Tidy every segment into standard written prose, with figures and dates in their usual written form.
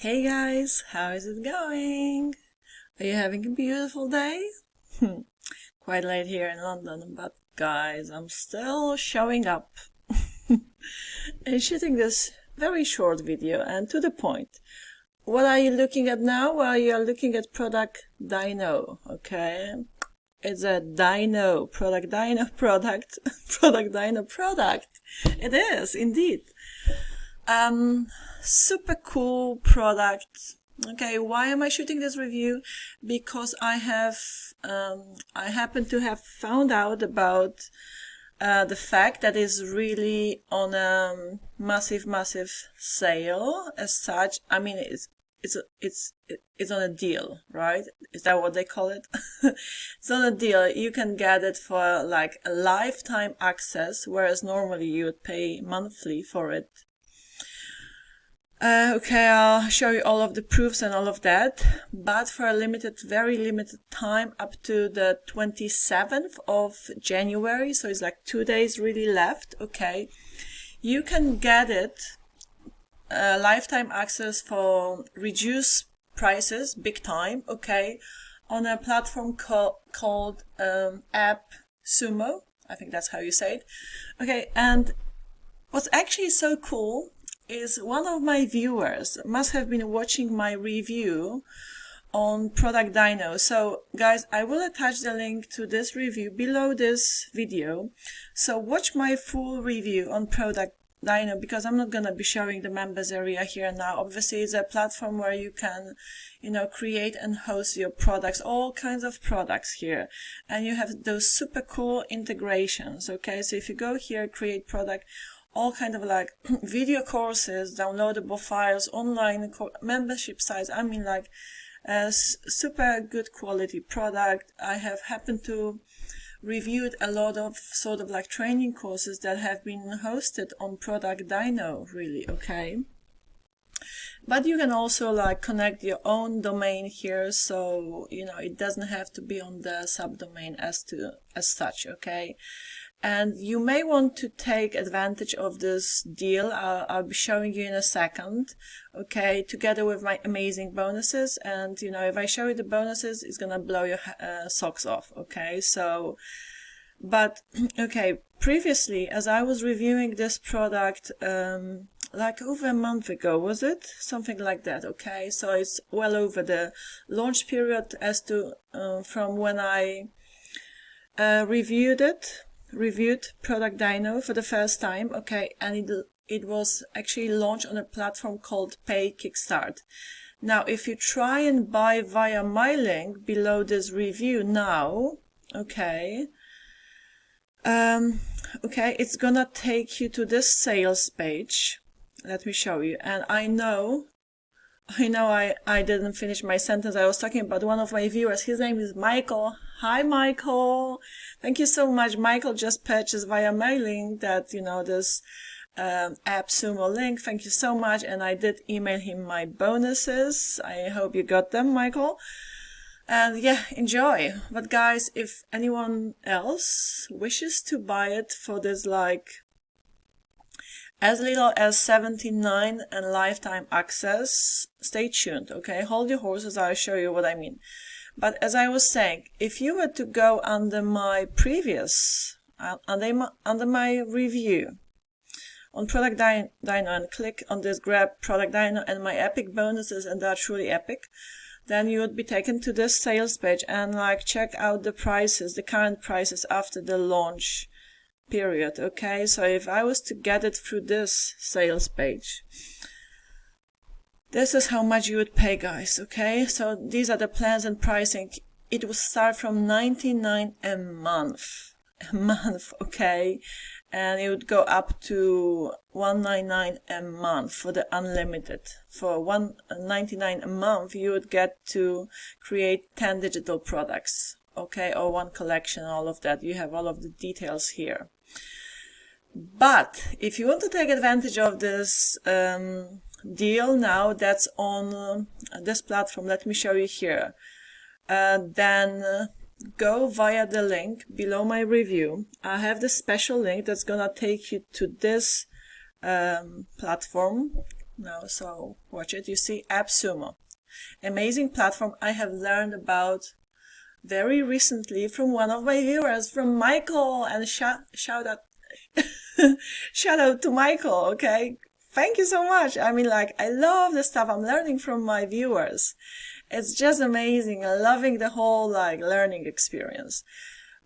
Hey guys, how is it going? Are you having a beautiful day? Quite late here in London, but guys, I'm still showing up and shooting this very short video and to the point. What are you looking at now? Well, you are looking at ProductDyno, okay? It's a Dyno, ProductDyno product, ProductDyno product. It is, indeed. Super cool product. Okay, why am I shooting this review? Because I happen to have found out about the fact that it's really on a massive sale as such. I mean, it's on a deal, right? Is that what they call it? It's on a deal. You can get it for like a lifetime access, whereas normally you would pay monthly for it. Okay, I'll show you all of the proofs and all of that, but for a very limited time, up to the 27th of January, so it's like 2 days really left, okay, you can get it, lifetime access for reduced prices, big time, okay, on a platform called AppSumo, I think that's how you say it, okay, and what's actually so cool is one of my viewers must have been watching my review on ProductDyno. So guys, I will attach the link to this review below this video. So watch my full review on ProductDyno, because I'm not going to be showing the members area here now. Obviously, it's a platform where you can, create and host your products, all kinds of products here. And you have those super cool integrations. Okay, so if you go here, create product, all kind of like video courses, downloadable files, online membership sites. I mean, like super good quality product. I have happened to reviewed a lot of sort of like training courses that have been hosted on ProductDyno, really, okay? But you can also like connect your own domain here, so it doesn't have to be on the subdomain as such, okay? And you may want to take advantage of this deal. I'll be showing you in a second, okay, together with my amazing bonuses. And, if I show you the bonuses, it's going to blow your socks off, okay? So, but, okay, previously, as I was reviewing this product, like over a month ago, was it? Something like that, okay? So it's well over the launch period as to, from when I reviewed ProductDyno for the first time, okay, and it was actually launched on a platform called PayKickstart. Now, if you try and buy via my link below this review now, okay, it's gonna take you to this sales page. Let me show you. And I know I didn't finish my sentence. I was talking about one of my viewers. His name is Michael. Hi, Michael. Thank you so much. Michael just purchased via my link that, this AppSumo link. Thank you so much. And I did email him my bonuses. I hope you got them, Michael. And yeah, enjoy. But guys, if anyone else wishes to buy it for this, like, as little as 79 and lifetime access, stay tuned, okay? Hold your horses, I'll show you what I mean. But as I was saying, if you were to go under my previous, under my review on ProductDyno and click on this grab ProductDyno and my epic bonuses, and they're truly epic, then you would be taken to this sales page and like check out the prices, the current prices after the launch period, okay? So if I was to get it through this sales page, this is how much you would pay, guys, okay? So these are the plans and pricing. It would start from $99 a month, okay? And it would go up to $199 a month for the unlimited. For $199 a month, you would get to create 10 digital products, okay? Or one collection, all of that. You have all of the details here. But if you want to take advantage of this deal now that's on this platform, let me show you here, then go via the link below my review. I have this special link that's gonna take you to this platform now, so watch it. You see AppSumo, amazing platform I have learned about very recently from one of my viewers, from Michael, and shout out shout out to Michael. Okay, thank you so much. I mean, like, I love the stuff I'm learning from my viewers. It's just amazing. I'm loving the whole like learning experience.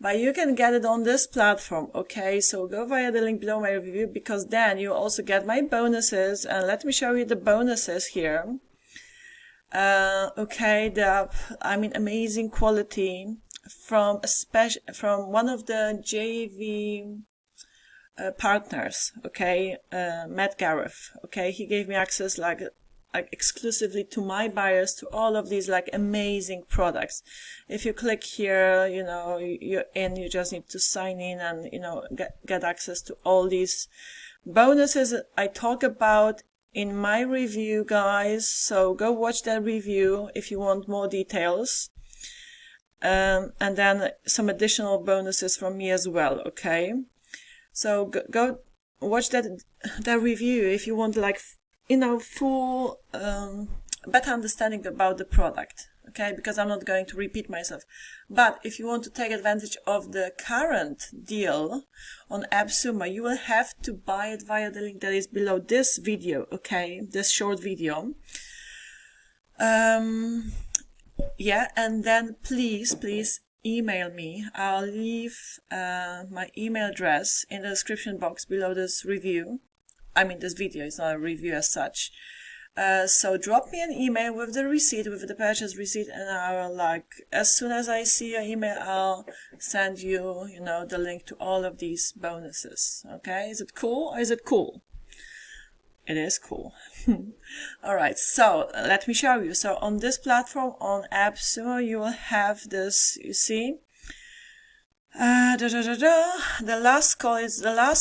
But you can get it on this platform, okay? So go via the link below my review, because then you also get my bonuses. And let me show you the bonuses here. Okay, amazing quality from one of the JV partners, okay, Matt Gareth, okay. He gave me access like exclusively to my buyers to all of these like amazing products. If you click here, you know, you just need to sign in and, you know, get access to all these bonuses I talk about in my review, guys. So go watch that review if you want more details. And then some additional bonuses from me as well, okay? So go watch that review if you want, like, you know, full better understanding about the product, okay? Because I'm not going to repeat myself. But if you want to take advantage of the current deal on AppSumo, you will have to buy it via the link that is below this video, okay? This short video. Yeah, and then please email me. I'll leave my email address in the description box below this review. I mean, this video is not a review as such. So drop me an email with the receipt, with the purchase receipt, and I'll, like, as soon as I see your email, I'll send you, you know, the link to all of these bonuses. Okay? Is it cool or is it cool? It is cool. Alright, so let me show you. So on this platform, on AppSumo, you will have this, you see, the last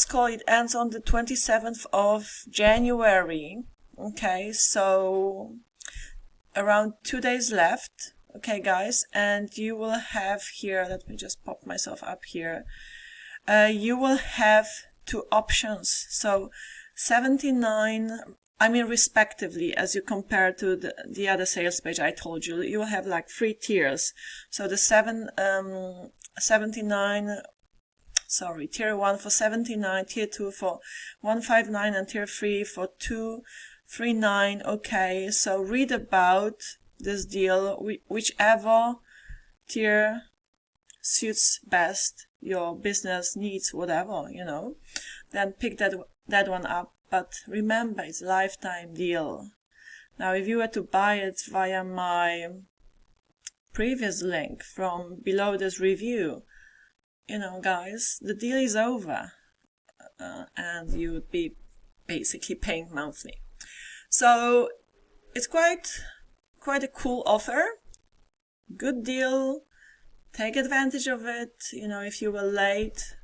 call, it ends on the 27th of January. Okay, so around 2 days left. Okay, guys, and you will have here, let me just pop myself up here. You will have two options. So 79, I mean, respectively, as you compare to the other sales page I told you, you will have like 3 tiers. So the 79, sorry, tier 1 for 79, tier 2 for 159, and tier 3 for 239. Okay, so read about this deal, whichever tier suits best your business needs, whatever, you know, then pick that one up. But remember, it's a lifetime deal. Now, if you were to buy it via my previous link from below this review, you know, guys, the deal is over, and you would be basically paying monthly. So it's quite a cool offer, good deal. Take advantage of it. You know, if you were late,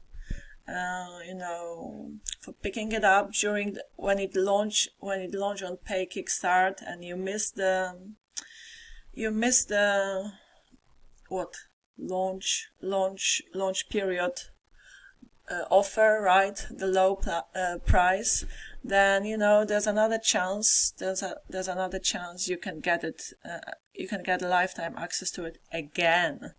you know, for picking it up during when it launched on PayKickstart, and you missed the what launch period offer, right? The low price. Then, you know, there's another chance. There's another chance you can get it. You can get lifetime access to it again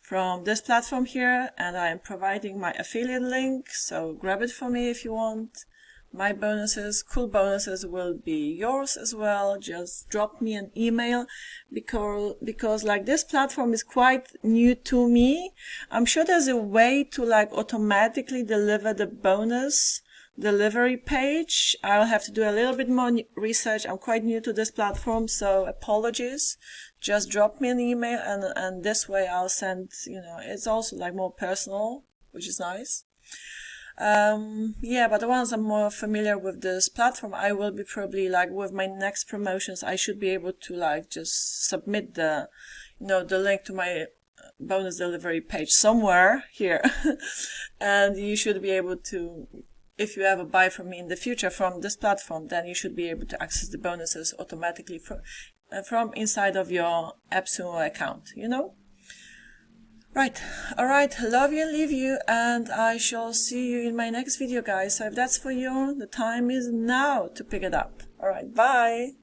from this platform here, and I am providing my affiliate link, so grab it for me if you want. My bonuses, cool bonuses, will be yours as well. Just drop me an email, because like this platform is quite new to me. I'm sure there's a way to like automatically deliver the bonus delivery page. I'll have to do a little bit more research. I'm quite new to this platform, so apologies. Just drop me an email, and this way I'll send, you know, it's also like more personal, which is nice. Yeah, but the ones I'm more familiar with this platform, I will be probably like with my next promotions, I should be able to like just submit the, you know, the link to my bonus delivery page somewhere here. And you should be able to, if you ever buy from me in the future from this platform, then you should be able to access the bonuses automatically from inside of your AppSumo account, you know? Right. Alright. Love you and leave you, and I shall see you in my next video, guys. So if that's for you, the time is now to pick it up. All right, bye.